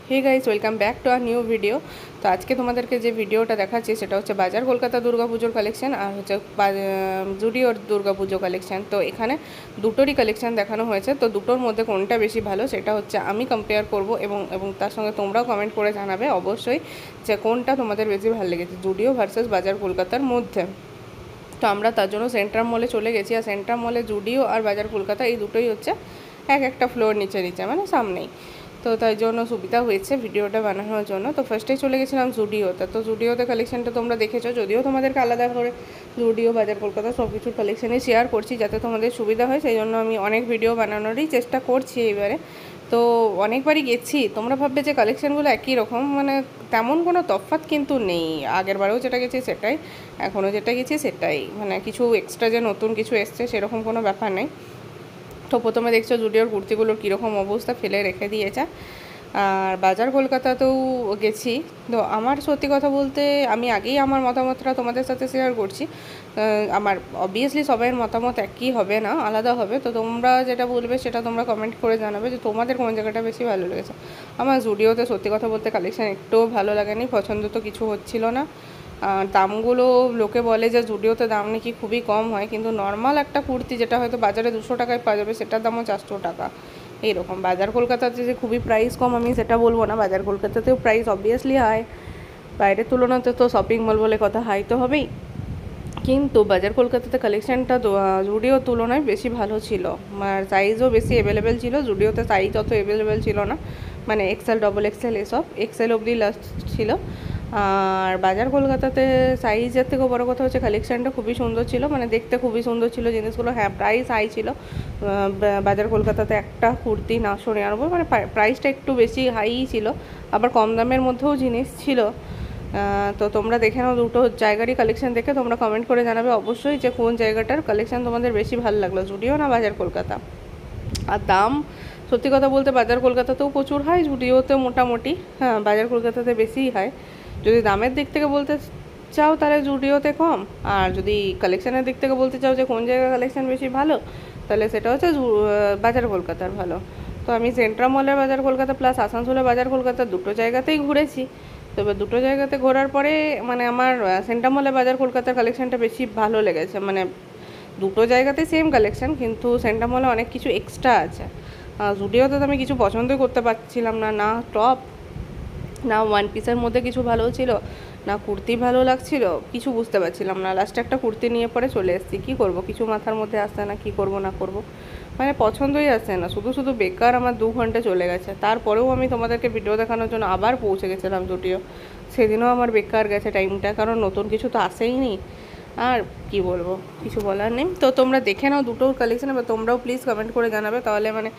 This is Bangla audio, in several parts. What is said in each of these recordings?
Hey guys, welcome back to our new video. তো আজকে তোমাদেরকে যে ভিডিওটা দেখাচ্ছি সেটা হচ্ছে বাজার কলকাতা দুর্গাপুজোর কালেকশন আর হচ্ছে জুডিওর দুর্গাপুজো কালেকশন। তো এখানে দুটোরই কালেকশন দেখানো হয়েছে। তো দুটোর মধ্যে কোনটা বেশি ভালো সেটা হচ্ছে আমি কম্পেয়ার করব এবং তার সঙ্গে তোমরাও কমেন্ট করে জানাবে অবশ্যই যে কোনটা তোমাদের বেশি ভালো লেগেছে জুডিও ভার্সেস বাজার কলকাতার মধ্যে। তো আমরা তার জন্য সেন্ট্রাল মলে চলে গেছি, আর সেন্ট্রাল মলে জুডিও আর বাজার কলকাতা এই দুটোই হচ্ছে একটা ফ্লোর নিচে নিচে মানে সামনেই। তো তাই জন্য সুবিধা হয়েছে ভিডিওটা বানানোর জন্য। তো ফার্স্টেই চলে গেছিলাম জুডিওতে। তো জুডিওতে কালেকশনটা তোমরা দেখেছো, যদিও তোমাদেরকে আলাদা করে জুডিও বাজার কলকাতা সব কিছুর কালেকশানই শেয়ার করছি যাতে তোমাদের সুবিধা হয়, সেই জন্য আমি অনেক ভিডিও বানানোরই চেষ্টা করছি এবারে। তো অনেকবারই গেছি, তোমরা ভাববে যে কালেকশানগুলো একই রকম, মানে তেমন কোনো তফাৎ কিন্তু নেই। আগের বারেও যেটা গেছি সেটাই, এখনও যেটা গেছি সেটাই, মানে কিছু এক্সট্রা যে নতুন কিছু এসছে সেরকম কোনো ব্যাপার নেই। তো প্রথমে দেখছো জুডিওর কুর্তিগুলোর কীরকম অবস্থা, ফেলে রেখে দিয়েছে। আর বাজার কলকাতাতেও গেছি। তো আমার সত্যি কথা বলতে আমি আগেই আমার মতামতটা তোমাদের সাথে শেয়ার করছি। আমার অবভিয়াসলি সবাইয়ের মতামত একই হবে না, আলাদা হবে। তো তোমরা যেটা বলবে সেটা তোমরা কমেন্ট করে জানাবে যে তোমাদের কোন জায়গাটা বেশি ভালো লেগেছে। আমার জুডিওতে সত্যি কথা বলতে কালেকশান একটুও ভালো লাগেনি, পছন্দ তো কিছু হচ্ছিল না। দামগুলো লোকে বলে যে জুডিওতে দাম নাকি খুবই কম হয়, কিন্তু নর্মাল একটা কুর্তি যেটা হয়তো বাজারে 200 টাকায় পাওয়া যাবে সেটার দামও 400 টাকা এইরকম। বাজার কলকাতাতে যে খুবই প্রাইস কম আমি সেটা বলবো না, বাজার কলকাতাতেও প্রাইস অবভিয়াসলি হাই, বাইরের তুলনাতে তো শপিং মল বলে কথা হাই তো হবেই। কিন্তু বাজার কলকাতাতে কালেকশানটা জুডিওর তুলনায় বেশি ভালো ছিল, আর সাইজও বেশি অ্যাভেলেবেল ছিল। জুডিওতে সাইজ অত অ্যাভেলেবেল ছিল না, মানে এক্সেল, ডবল এক্সেল, এসব এক্সেল অবধি লাস্ট ছিল। আর বাজার কলকাতাতে সাইজের থেকেও বড়ো কথা হচ্ছে কালেকশানটা খুবই সুন্দর ছিল, মানে দেখতে খুবই সুন্দর ছিল জিনিসগুলো। হ্যাঁ, প্রাইস হাই ছিল। বাজার কলকাতাতে একটা কুর্তি 999, মানে প্রাইসটা একটু বেশি হাইই ছিল, আবার কম দামের মধ্যেও জিনিস ছিল। তো তোমরা দেখে নাও দুটো জায়গারই কালেকশান দেখে তোমরা কমেন্ট করে জানাবে অবশ্যই যে কোন জায়গাটার কালেকশান তোমাদের বেশি ভালো লাগলো, জুডিও না বাজার কলকাতা। আর দাম সত্যি কথা বলতে বাজার কলকাতাতেও প্রচুর হয়, জুডিওতে মোটামুটি, হ্যাঁ বাজার কলকাতাতে বেশিই হয়। যদি দামের দিক থেকে বলতে চাও তাহলে জুডিওতে কম, আর যদি কালেকশানের দিক থেকে বলতে চাও যে কোন জায়গায় কালেকশান বেশি ভালো তাহলে সেটা হচ্ছে বাজার কলকাতার ভালো। তো আমি সেন্ট্রাল মলের বাজার কলকাতা প্লাস আসানসোলের বাজার কলকাতা দুটো জায়গাতেই ঘুরেছি। তবে দুটো জায়গাতে ঘোরার পরে মানে আমার সেন্ট্রাল মলের বাজার কলকাতার কালেকশানটা বেশি ভালো লেগেছে। মানে দুটো জায়গাতে সেম কালেকশান, কিন্তু সেন্ট্রাল মলে অনেক কিছু এক্সট্রা আছে। জুডিওতে তো আমি কিছু পছন্দই করতে পারছিলাম না, না টপ না ওয়ান পিসের মধ্যে কিছু ভালো ছিল, না কুর্তি ভালো লাগছিল, কিছু বুঝতে পারছিলাম না। লাস্টে একটা কুর্তি নিয়ে পরে চলে এসেছি, কী করব, কিছু মাথার মধ্যে আসছে না, কী করব না করব, মানে পছন্দই আসছে না। শুধু শুধু বেকার আমার 2 ঘন্টা চলে গেছে। তারপরেও আমি তোমাদেরকে ভিডিও দেখানোর জন্য আবার পৌঁছে গেছিলাম জুডিও, সেদিনও আমার বেকার গেছে টাইমটা, কারণ নতুন কিছু তো আসেই নি। আর কি বলবো, কিছু বলার নেই। তো তোমরা দেখে নাও দুটোর কালেকশন, এবার তোমরাও প্লিজ কমেন্ট করে জানাবে, তাহলে মানে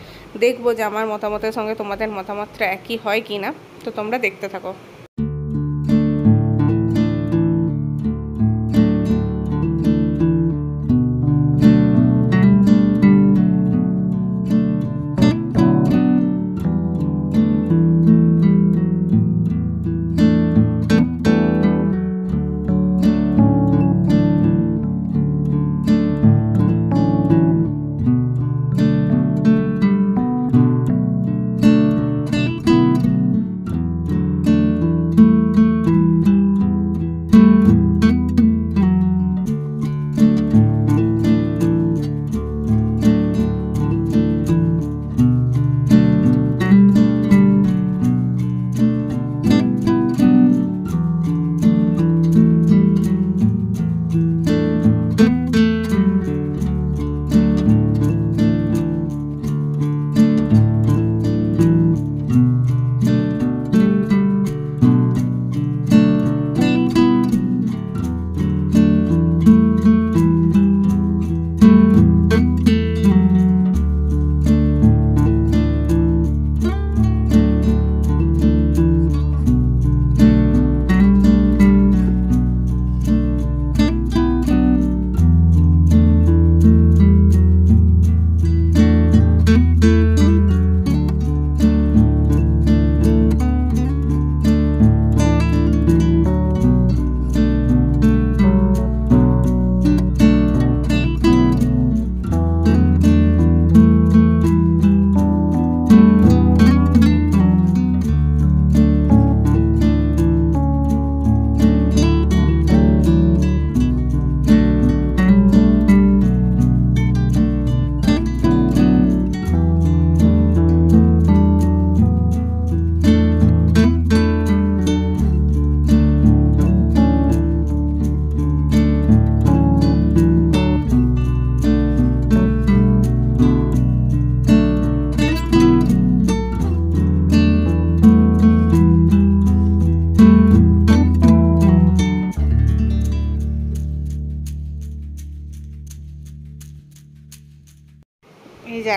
দেখবো যে আমার মতামতের সঙ্গে তোমাদের মতামতটা একই হয় কি না। তো তোমরা দেখতে থাকো।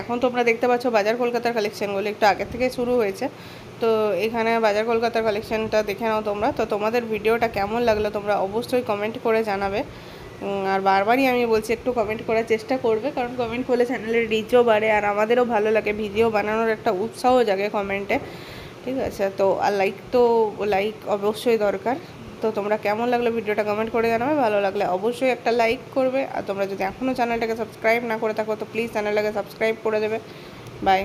এখন তোমরা দেখতে পাচ্ছ বাজার কলকাতার কালেকশানগুলো একটু আগের থেকে শুরু হয়েছে। তো এখানে বাজার কলকাতার কালেকশানটা দেখে নাও তোমরা। তো তোমাদের ভিডিওটা কেমন লাগলো তোমরা অবশ্যই কমেন্ট করে জানাবে। আর বারবারই আমি বলছি একটু কমেন্ট করার চেষ্টা করবে, কারণ কমেন্ট করলে চ্যানেলের রিচও বাড়ে আর আমাদেরও ভালো লাগে, ভিডিও বানানোর একটা উৎসাহ জাগে কমেন্টে। ঠিক আছে, তো আর লাইক অবশ্যই দরকার। তো তোমরা কেমন লাগলো ভিডিওটা কমেন্ট করে জানাবে, ভালো লাগলে অবশ্যই একটা লাইক করবে। আর তোমরা যদি এখনও চ্যানেলটাকে সাবস্ক্রাইব না করে থাকো তো প্লিজ চ্যানেলটাকে সাবস্ক্রাইব করে দেবে। বাই।